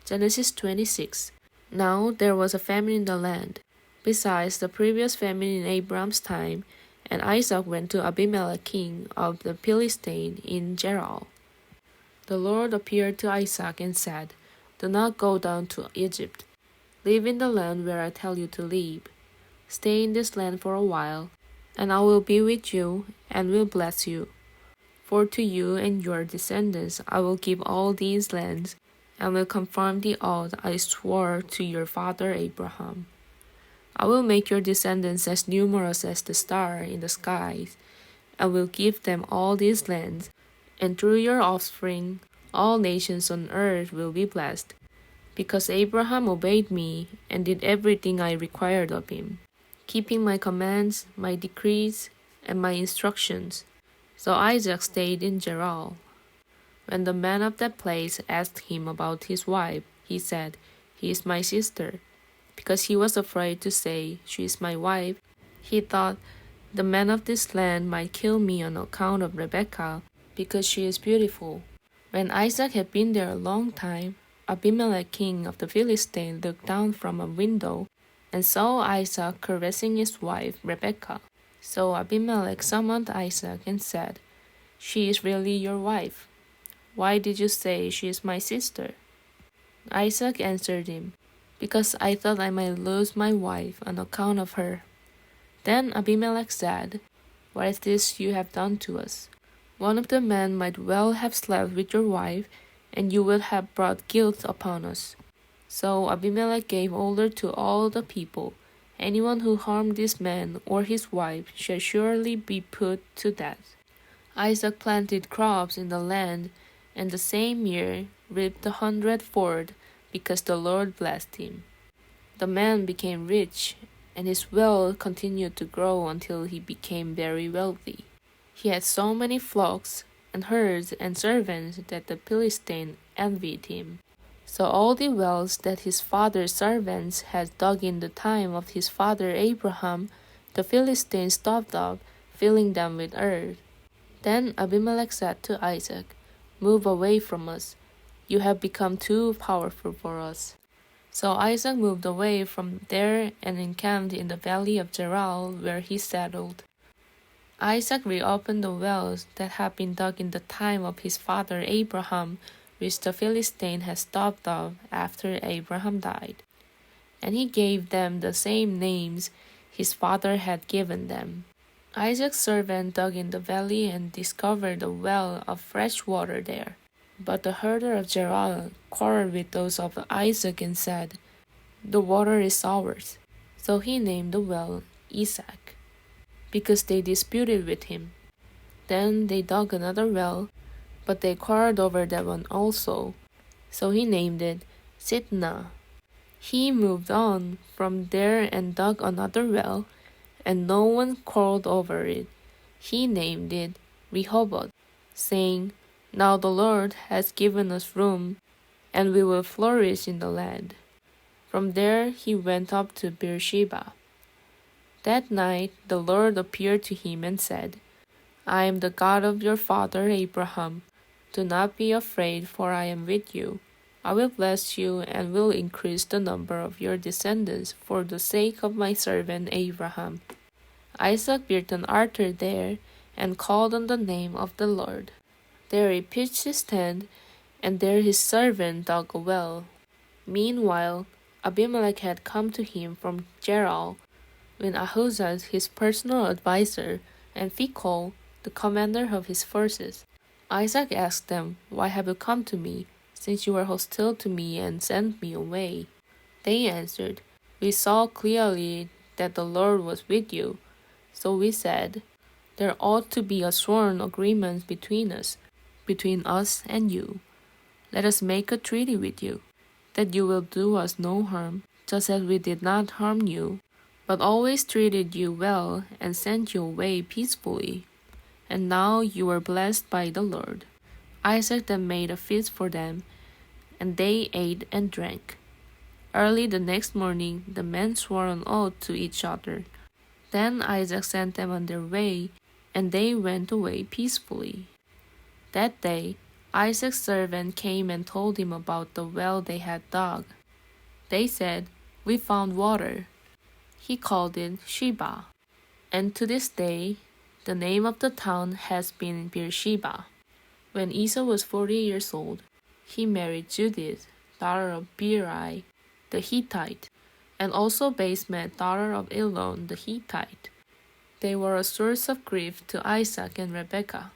Genesis 26. Now there was a famine in the land, besides the previous famine in Abraham's time, and Isaac went to Abimelek king of the Philistines in Gerar. The Lord appeared to Isaac and said, Do not go down to Egypt. Live in the land where I tell you to live. Stay in this land for a while, and I will be with you and will bless you. For to you and your descendants I will give all these lands, and will confirm the oath I swore to your father Abraham. I will make your descendants as numerous as the stars in the skies, and will give them all these lands, and through your offspring all nations on earth will be blessed, because Abraham obeyed me and did everything I required of him, keeping my commands, my decrees, and my instructions. So Isaac stayed in Gerar. When the man of that place asked him about his wife, he said, She is my sister. Because he was afraid to say, She is my wife, he thought, The man of this land might kill me on account of Rebekah, because she is beautiful. When Isaac had been there a long time, Abimelek king of the Philistines looked down from a window and saw Isaac caressing his wife Rebekah. So Abimelek summoned Isaac and said, She is really your wife. Why did you say she is my sister? Isaac answered him, Because I thought I might lose my wife on account of her. Then Abimelek said, What is this you have done to us? One of the men might well have slept with your wife, and you would have brought guilt upon us. So Abimelek gave order to all the people, Anyone who harmed this man or his wife shall surely be put to death. Isaac planted crops in the land, and the same year reaped 100-fold, because the Lord blessed him. The man became rich, and his wealth continued to grow until he became very wealthy. He had so many flocks and herds and servants that the Philistines envied him. So all the wells that his father's servants had dug in the time of his father Abraham, the Philistines stopped up, filling them with earth. Then Abimelek said to Isaac, Move away from us. You have become too powerful for us. So Isaac moved away from there and encamped in the valley of Gerar, where he settled. Isaac reopened the wells that had been dug in the time of his father Abraham, which the Philistines had stopped up after Abraham died. And he gave them the same names his father had given them. Isaac's servant dug in the valley and discovered a well of fresh water there. But the herder of Gerar quarreled with those of Isaac and said, The water is ours. So he named the well Isaac, because they disputed with him. Then they dug another well, but they quarreled over that one also. So he named it Sitnah. He moved on from there and dug another well, and no one quarreled over it. He named it Rehoboth, saying, Now the Lord has given us room, and we will flourish in the land. From there he went up to Beersheba. That night the Lord appeared to him and said, I am the God of your father Abraham. Do not be afraid, for I am with you. I will bless you and will increase the number of your descendants for the sake of my servant Abraham. Isaac built an altar there and called on the name of the Lord. There he pitched his tent, and there his servant dug a well. Meanwhile, Abimelek had come to him from Gerar, when Ahuzat, his personal adviser, and Phicol, the commander of his forces. Isaac asked them, Why have you come to me, since you were hostile to me and sent me away? They answered, We saw clearly that the Lord was with you. So we said, There ought to be a sworn agreement between us and you. Let us make a treaty with you, that you will do us no harm, just as we did not harm you, but always treated you well and sent you away peacefully. And now you are blessed by the Lord. Isaac then made a feast for them, and they ate and drank. Early the next morning the men swore an oath to each other. Then Isaac sent them on their way, and they went away peacefully. That day Isaac's servant came and told him about the well they had dug. They said, "We found water." He called it Sheba, and to this day, the name of the town has been Beersheba. When Esau was 40 years old, he married Judith, daughter of Beeri, the Hittite, and also Basemath, daughter of Elon, the Hittite. They were a source of grief to Isaac and Rebekah.